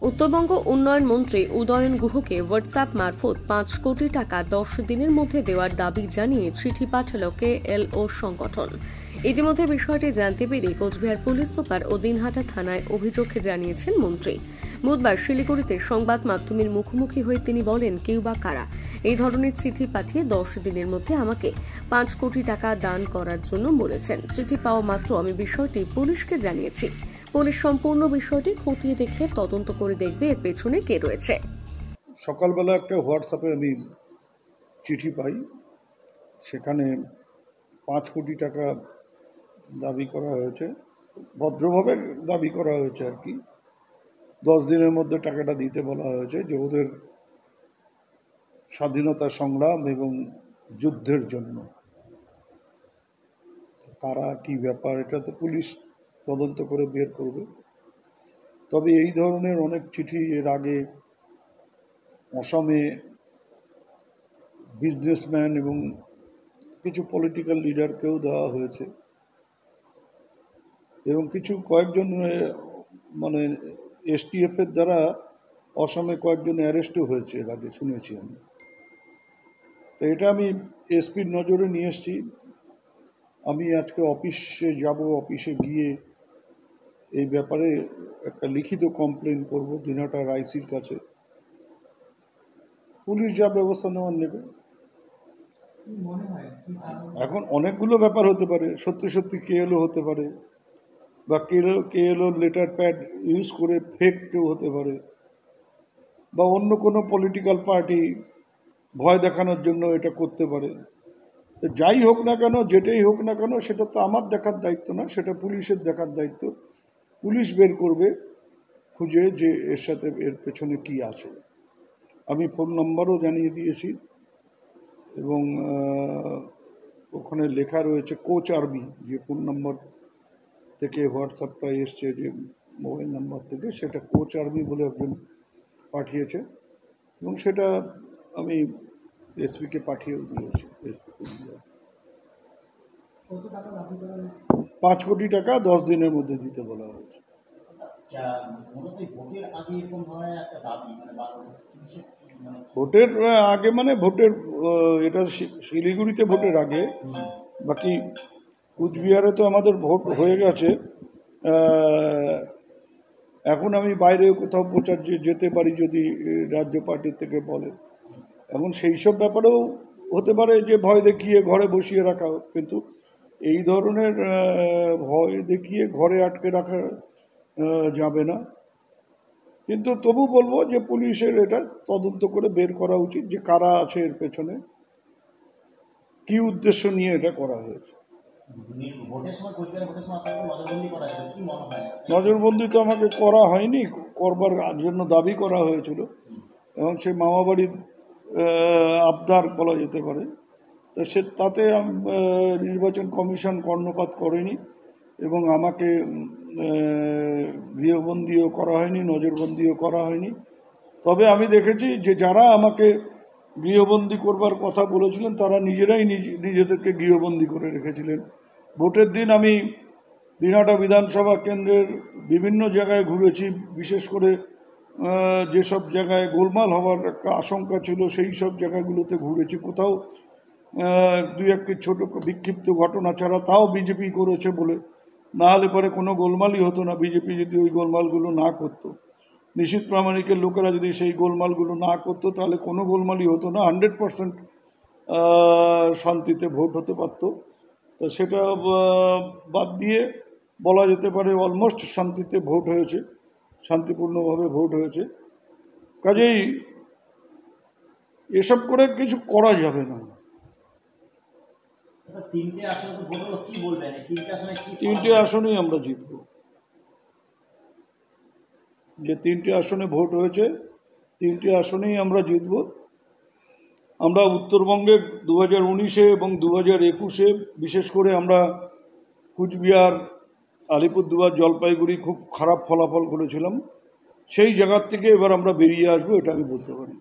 উত্তরবঙ্গ উন্নয়ন মন্ত্রী উদয়ন গুহকে হোয়াটসঅ্যাপ মারফত ৫ কোটি টাকা ১০ দিনের মধ্যে দেওয়ার দাবি জানিয়ে চিঠি পাঠাল কেএলও সংগঠন। ইতিমধ্যে বিষয়টি জানতে পেরে কোচবিহার পুলিশ সুপার ও দিনহাটা থানায় অভিযোগ জানিয়েছেন মন্ত্রী। বুধবার শিলিগুড়িতে সংবাদ মাধ্যমের মুখোমুখি হয়ে তিনি বলেন, কেউ বা কারা এই ধরনের চিঠি পাঠিয়ে ১০ দিনের মধ্যে আমাকে ৫ কোটি টাকা দান করার জন্য বলেছেন। চিঠি পাওয়া মাত্র আমি বিষয়টি পুলিশকে জানিয়েছি। পুলিশ সম্পূর্ণ বিষয়টি খতিয়ে দেখে তদন্ত করে দেখবে এর পেছনে কে রয়েছে। সকালবেলা একটা হোয়াটসঅ্যাপে আমি চিঠি পাই, সেখানে ৫ কোটি টাকা দাবি করা হয়েছে, ভদ্রভাবে দাবি করা হয়েছে আর কি। 10 দিনের মধ্যে টাকাটা দিতে বলা হয়েছে, যে ওদের স্বাধীনতা সংগ্রাম এবং যুদ্ধের জন্য। কারা কি ব্যাপার এটা তো পুলিশ তদন্ত করে বের করবে। তবে এই ধরনের অনেক চিঠি এর আগে অসমে বিজনেসম্যান এবং কিছু পলিটিক্যাল লিডারকেও দেওয়া হয়েছে, এবং কয়েকজন মানে এসটিএফ এর দ্বারা অসমে কয়েকজন অ্যারেস্টও হয়েছে এর আগে, শুনেছি আমি। তো এটা আমি এসপির নজরে নিয়ে এসেছি। আমি আজকে অফিসে যাব, অফিসে গিয়ে এই ব্যাপারে একটা লিখিত কমপ্লেন করব দিনহাটার আইসির কাছে। পুলিশ যা ব্যবস্থা নেওয়ার নেবে। এখন অনেকগুলো ব্যাপার হতে পারে, সত্যি সত্যি কেএলও হতে পারে, বা কেএলও লেটার প্যাড ইউজ করে ফেক কেউ হতে পারে, বা অন্য কোনো পলিটিক্যাল পার্টি ভয় দেখানোর জন্য এটা করতে পারে। তো যাই হোক না কেন, যেটাই হোক না কেন, সেটা তো আমার দেখার দায়িত্ব না, সেটা পুলিশের দেখার দায়িত্ব। পুলিশ বের করবে খুঁজে যে এর সাথে এর পেছনে কি আছে। আমি ফোন নম্বরও জানিয়ে দিয়েছি, এবং ওখানে লেখা রয়েছে কোচ আর্মি, যে ফোন নম্বর থেকে হোয়াটসঅ্যাপটা এসছে, যে মোবাইল নাম্বার থেকে, সেটা কোচ আর্মি বলে একজন পাঠিয়েছে, এবং সেটা আমি এসপিকে পাঠিয়েও দিয়েছি। এসপি ৫ কোটি টাকা 10 দিনের মধ্যে দিতে বলা হয়েছে। ভোটের আগে মানে ভোটের এটা শিলিগুড়িতে ভোটের আগে, বাকি কুচবিহারে তো আমাদের ভোট হয়ে গেছে। এখন আমি বাইরে কোথাও প্রচার যেতে পারি যদি রাজ্য পার্টির থেকে বলে। এখন সেই সব ব্যাপারেও হতে পারে যে ভয় দেখিয়ে ঘরে বসিয়ে রাখা হোক, কিন্তু এই ধরনের ভয় দেখিয়ে ঘরে আটকে রাখা যাবে না। কিন্তু তবু বলবো যে পুলিশের এটা তদন্ত করে বের করা উচিত, যে কারা আছে এর পেছনে, কি উদ্দেশ্য নিয়ে এটা করা হয়েছে। নজরবন্দি তো আমাকে করা হয়নি, করবার জন্য দাবি করা হয়েছিল, এবং সে মামাবাড়ির আবদার বলা যেতে পারে। তো তাতে নির্বাচন কমিশন কর্ণপাত করেনি, এবং আমাকে গৃহবন্দীও করা হয়নি, নজরবন্দিও করা হয়নি। তবে আমি দেখেছি যে যারা আমাকে গৃহবন্দী করবার কথা বলেছিলেন, তারা নিজেরাই নিজেদেরকে গৃহবন্দী করে রেখেছিলেন। ভোটের দিন আমি দিনহাটা বিধানসভা কেন্দ্রের বিভিন্ন জায়গায় ঘুরেছি, বিশেষ করে যেসব জায়গায় গোলমাল হওয়ার একটা আশঙ্কা ছিল সেই সব জায়গাগুলোতে ঘুরেছি। কোথাও দুই একটি ছোট বিক্ষিপ্ত ঘটনা ছাড়া, তাও বিজেপি করেছে বলে, না হলে পরে কোনো গোলমালই হতো না। বিজেপি যদি ওই গোলমালগুলো না করতো, নিশীথ প্রামাণিকের লোকেরা যদি সেই গোলমালগুলো না করতো, তাহলে কোনো গোলমালই হতো না, 100% শান্তিতে ভোট হতে পারত। তো সেটা বাদ দিয়ে বলা যেতে পারে অলমোস্ট শান্তিতে ভোট হয়েছে, শান্তিপূর্ণভাবে ভোট হয়েছে। কাজেই এসব করে কিছু করা যাবে না। তিনটে আসনেই আমরা জিতব। যে 3টে আসনে ভোট হয়েছে, 3টে আসনেই আমরা জিতব। আমরা উত্তরবঙ্গে 2019-এ এবং 2021-এ বিশেষ করে আমরা কুচবিহার, আলিপুরদুয়ার, জলপাইগুড়ি খুব খারাপ ফলাফল করেছিলাম। সেই জায়গার থেকে এবার আমরা বেরিয়ে আসবো, এটা আমি বলতে পারি।